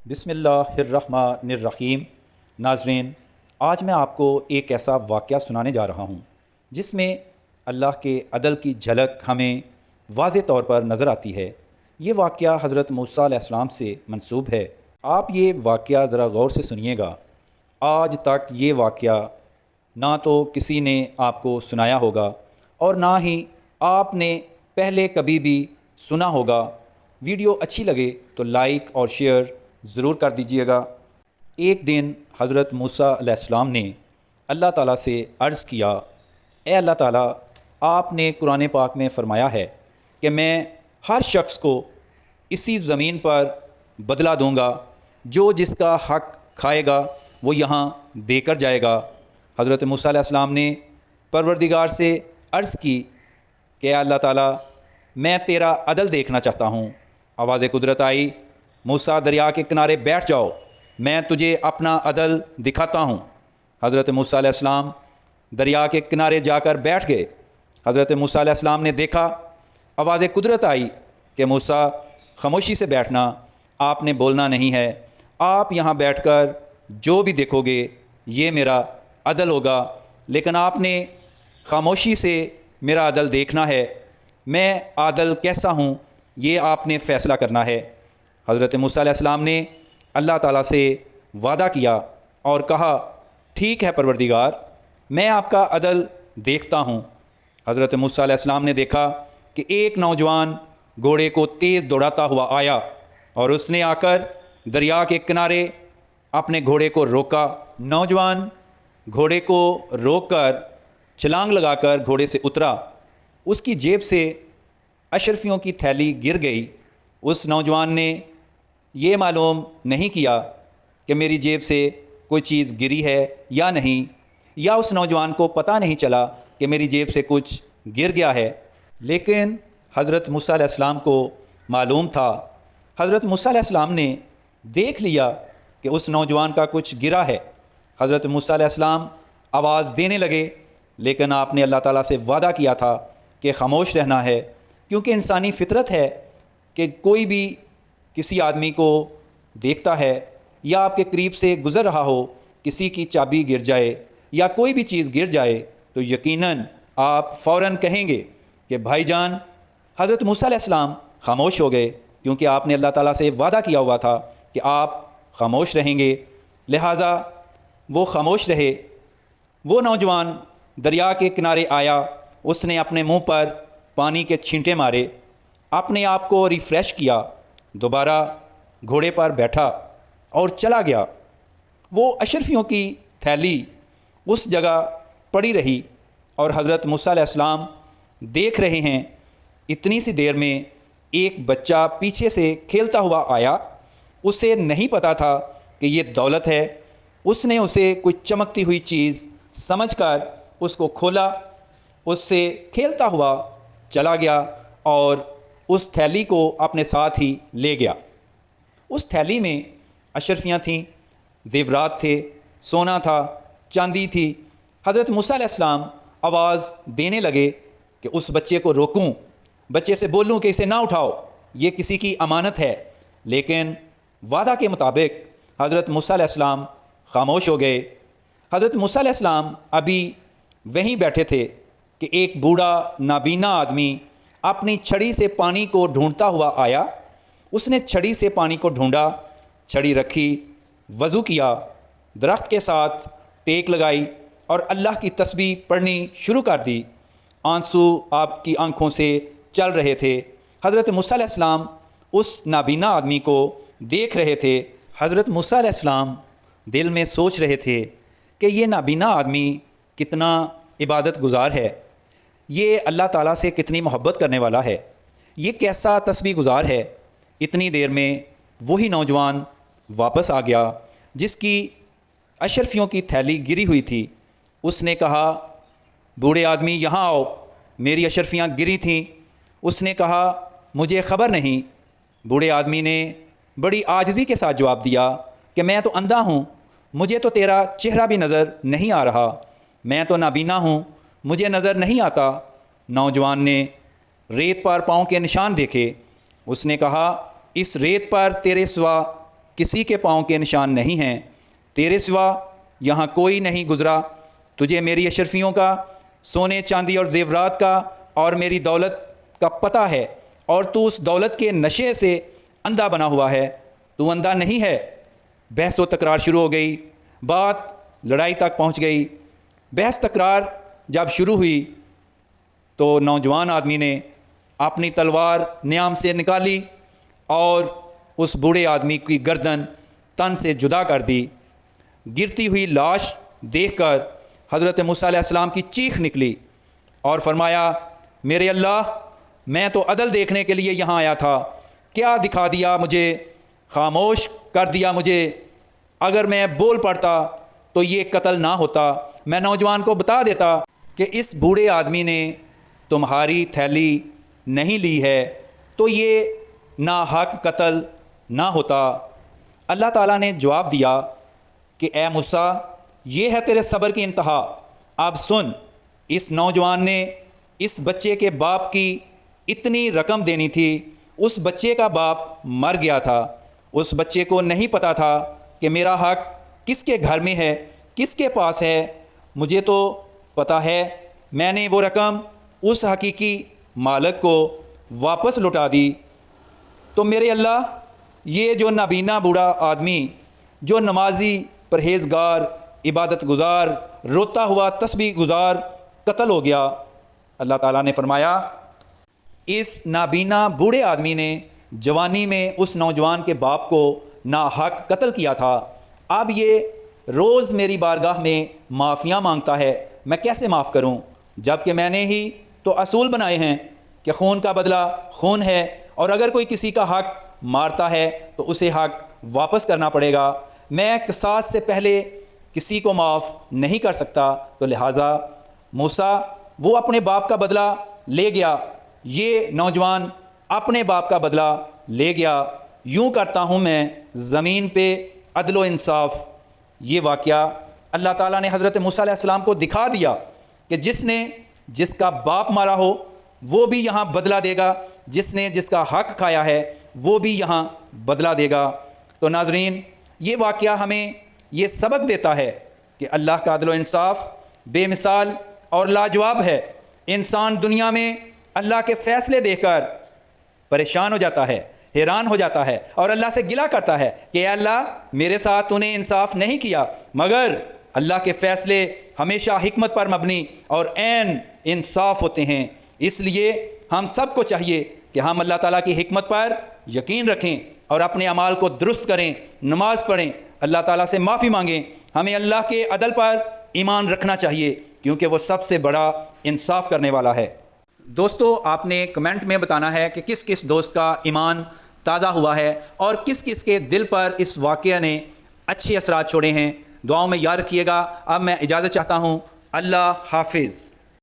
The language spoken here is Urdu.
بسم اللہ الرحمن الرحیم۔ ناظرین، آج میں آپ کو ایک ایسا واقعہ سنانے جا رہا ہوں جس میں اللہ کے عدل کی جھلک ہمیں واضح طور پر نظر آتی ہے۔ یہ واقعہ حضرت موسیٰ علیہ السلام سے منسوب ہے۔ آپ یہ واقعہ ذرا غور سے سنیے گا۔ آج تک یہ واقعہ نہ تو کسی نے آپ کو سنایا ہوگا اور نہ ہی آپ نے پہلے کبھی بھی سنا ہوگا۔ ویڈیو اچھی لگے تو لائک اور شیئر ضرور کر دیجیے گا۔ ایک دن حضرت موسیٰ علیہ السلام نے اللہ تعالیٰ سے عرض کیا، اے اللہ تعالیٰ، آپ نے قرآن پاک میں فرمایا ہے کہ میں ہر شخص کو اسی زمین پر بدلہ دوں گا، جو جس کا حق کھائے گا وہ یہاں دے کر جائے گا۔ حضرت موسیٰ علیہ السلام نے پروردگار سے عرض کی کہ اے اللہ تعالیٰ، میں تیرا عدل دیکھنا چاہتا ہوں۔ آواز قدرت آئی، موسیٰ دریا کے کنارے بیٹھ جاؤ، میں تجھے اپنا عدل دکھاتا ہوں۔ حضرت موسیٰ علیہ السلام دریا کے کنارے جا کر بیٹھ گئے۔ حضرت موسیٰ علیہ السلام نے دیکھا، آواز قدرت آئی کہ موسیٰ خاموشی سے بیٹھنا، آپ نے بولنا نہیں ہے، آپ یہاں بیٹھ کر جو بھی دیکھو گے یہ میرا عدل ہوگا، لیکن آپ نے خاموشی سے میرا عدل دیکھنا ہے، میں عادل کیسا ہوں یہ آپ نے فیصلہ کرنا ہے۔ حضرت موسیٰ علیہ السلام نے اللہ تعالیٰ سے وعدہ کیا اور کہا، ٹھیک ہے پروردگار، میں آپ کا عدل دیکھتا ہوں۔ حضرت موسیٰ علیہ السلام نے دیکھا کہ ایک نوجوان گھوڑے کو تیز دوڑاتا ہوا آیا اور اس نے آ کر دریا کے کنارے اپنے گھوڑے کو روکا۔ نوجوان گھوڑے کو روک کر چھلانگ لگا کر گھوڑے سے اترا۔ اس کی جیب سے اشرفیوں کی تھیلی گر گئی۔ اس نوجوان نے یہ معلوم نہیں کیا کہ میری جیب سے کوئی چیز گری ہے یا نہیں، یا اس نوجوان کو پتہ نہیں چلا کہ میری جیب سے کچھ گر گیا ہے، لیکن حضرت موسیٰ علیہ السلام کو معلوم تھا۔ حضرت موسیٰ علیہ السلام نے دیکھ لیا کہ اس نوجوان کا کچھ گرا ہے۔ حضرت موسیٰ علیہ السلام آواز دینے لگے، لیکن آپ نے اللہ تعالیٰ سے وعدہ کیا تھا کہ خاموش رہنا ہے، کیونکہ انسانی فطرت ہے کہ کوئی بھی کسی آدمی کو دیکھتا ہے یا آپ کے قریب سے گزر رہا ہو، کسی کی چابی گر جائے یا کوئی بھی چیز گر جائے تو یقیناً آپ فوراً کہیں گے کہ بھائی جان۔ حضرت موسیٰ علیہ السلام خاموش ہو گئے، کیونکہ آپ نے اللہ تعالیٰ سے وعدہ کیا ہوا تھا کہ آپ خاموش رہیں گے، لہٰذا وہ خاموش رہے۔ وہ نوجوان دریا کے کنارے آیا، اس نے اپنے منہ پر پانی کے چھینٹے مارے، اپنے آپ کو ریفریش کیا، دوبارہ گھوڑے پر بیٹھا اور چلا گیا۔ وہ اشرفیوں کی تھیلی اس جگہ پڑی رہی اور حضرت موسیٰ علیہ السلام دیکھ رہے ہیں۔ اتنی سی دیر میں ایک بچہ پیچھے سے کھیلتا ہوا آیا، اسے نہیں پتا تھا کہ یہ دولت ہے۔ اس نے اسے کوئی چمکتی ہوئی چیز سمجھ کر اس کو کھولا، اس سے کھیلتا ہوا چلا گیا اور اس تھیلی کو اپنے ساتھ ہی لے گیا۔ اس تھیلی میں اشرفیاں تھیں، زیورات تھے، سونا تھا، چاندی تھی۔ حضرت موسیٰ علیہ السلام آواز دینے لگے کہ اس بچے کو روکوں، بچے سے بولوں کہ اسے نہ اٹھاؤ، یہ کسی کی امانت ہے، لیکن وعدہ کے مطابق حضرت موسیٰ علیہ السلام خاموش ہو گئے۔ حضرت موسیٰ علیہ السلام ابھی وہیں بیٹھے تھے کہ ایک بوڑھا نابینا آدمی اپنی چھڑی سے پانی کو ڈھونڈتا ہوا آیا۔ اس نے چھڑی سے پانی کو ڈھونڈا، چھڑی رکھی، وضو کیا، درخت کے ساتھ ٹیک لگائی اور اللہ کی تسبیح پڑھنی شروع کر دی۔ آنسو آپ کی آنکھوں سے چل رہے تھے۔ حضرت موسیٰ علیہ السلام اس نابینا آدمی کو دیکھ رہے تھے۔ حضرت موسیٰ علیہ السلام دل میں سوچ رہے تھے کہ یہ نابینا آدمی کتنا عبادت گزار ہے، یہ اللہ تعالیٰ سے کتنی محبت کرنے والا ہے، یہ کیسا تسبیح گزار ہے۔ اتنی دیر میں وہی نوجوان واپس آ گیا جس کی اشرفیوں کی تھیلی گری ہوئی تھی۔ اس نے کہا، بوڑھے آدمی یہاں آؤ، میری اشرفیاں گری تھیں۔ اس نے کہا، مجھے خبر نہیں۔ بوڑھے آدمی نے بڑی عاجزی کے ساتھ جواب دیا کہ میں تو اندھا ہوں، مجھے تو تیرا چہرہ بھی نظر نہیں آ رہا، میں تو نابینا ہوں، مجھے نظر نہیں آتا۔ نوجوان نے ریت پر پاؤں کے نشان دیکھے۔ اس نے کہا، اس ریت پر تیرے سوا کسی کے پاؤں کے نشان نہیں ہیں، تیرے سوا یہاں کوئی نہیں گزرا، تجھے میری اشرفیوں کا، سونے چاندی اور زیورات کا اور میری دولت کا پتہ ہے، اور تو اس دولت کے نشے سے اندھا بنا ہوا ہے، تو اندھا نہیں ہے۔ بحث و تکرار شروع ہو گئی، بات لڑائی تک پہنچ گئی۔ بحث تکرار جب شروع ہوئی تو نوجوان آدمی نے اپنی تلوار نیام سے نکالی اور اس بوڑھے آدمی کی گردن تن سے جدا کر دی۔ گرتی ہوئی لاش دیکھ کر حضرت موسیٰ علیہ السلام کی چیخ نکلی اور فرمایا، میرے اللہ، میں تو عدل دیکھنے کے لیے یہاں آیا تھا، کیا دکھا دیا مجھے، خاموش کر دیا مجھے۔ اگر میں بول پڑتا تو یہ قتل نہ ہوتا، میں نوجوان کو بتا دیتا کہ اس بوڑھے آدمی نے تمہاری تھیلی نہیں لی ہے، تو یہ ناحق قتل نہ ہوتا۔ اللہ تعالیٰ نے جواب دیا کہ اے موسیٰ، یہ ہے تیرے صبر کی انتہا، اب سن۔ اس نوجوان نے اس بچے کے باپ کی اتنی رقم دینی تھی، اس بچے کا باپ مر گیا تھا، اس بچے کو نہیں پتہ تھا کہ میرا حق کس کے گھر میں ہے، کس کے پاس ہے۔ مجھے تو پتہ ہے، میں نے وہ رقم اس حقیقی مالک کو واپس لوٹا دی۔ تو میرے اللہ، یہ جو نابینا بوڑھا آدمی، جو نمازی، پرہیزگار، عبادت گزار، روتا ہوا تسبیح گزار قتل ہو گیا۔ اللہ تعالیٰ نے فرمایا، اس نابینا بوڑھے آدمی نے جوانی میں اس نوجوان کے باپ کو ناحق قتل کیا تھا، اب یہ روز میری بارگاہ میں معافیاں مانگتا ہے، میں کیسے معاف کروں، جبکہ میں نے ہی تو اصول بنائے ہیں کہ خون کا بدلہ خون ہے، اور اگر کوئی کسی کا حق مارتا ہے تو اسے حق واپس کرنا پڑے گا، میں قصاص سے پہلے کسی کو معاف نہیں کر سکتا۔ تو لہٰذا موسیٰ وہ اپنے باپ کا بدلہ لے گیا، یہ نوجوان اپنے باپ کا بدلہ لے گیا۔ یوں کرتا ہوں میں زمین پہ عدل و انصاف۔ یہ واقعہ اللہ تعالیٰ نے حضرت موسیٰ علیہ السلام کو دکھا دیا کہ جس نے جس کا باپ مارا ہو وہ بھی یہاں بدلہ دے گا، جس نے جس کا حق کھایا ہے وہ بھی یہاں بدلہ دے گا۔ تو ناظرین، یہ واقعہ ہمیں یہ سبق دیتا ہے کہ اللہ کا عدل و انصاف بے مثال اور لاجواب ہے۔ انسان دنیا میں اللہ کے فیصلے دیکھ کر پریشان ہو جاتا ہے، حیران ہو جاتا ہے اور اللہ سے گلہ کرتا ہے کہ اے اللہ، میرے ساتھ تو نے انصاف نہیں کیا، مگر اللہ کے فیصلے ہمیشہ حکمت پر مبنی اور عین انصاف ہوتے ہیں۔ اس لیے ہم سب کو چاہیے کہ ہم اللہ تعالیٰ کی حکمت پر یقین رکھیں اور اپنے اعمال کو درست کریں، نماز پڑھیں، اللہ تعالیٰ سے معافی مانگیں۔ ہمیں اللہ کے عدل پر ایمان رکھنا چاہیے کیونکہ وہ سب سے بڑا انصاف کرنے والا ہے۔ دوستو، آپ نے کمنٹ میں بتانا ہے کہ کس کس دوست کا ایمان تازہ ہوا ہے اور کس کس کے دل پر اس واقعہ نے اچھے اثرات چھوڑے ہیں۔ دعاؤں میں یاد رکھیے گا۔ اب میں اجازت چاہتا ہوں۔ اللہ حافظ۔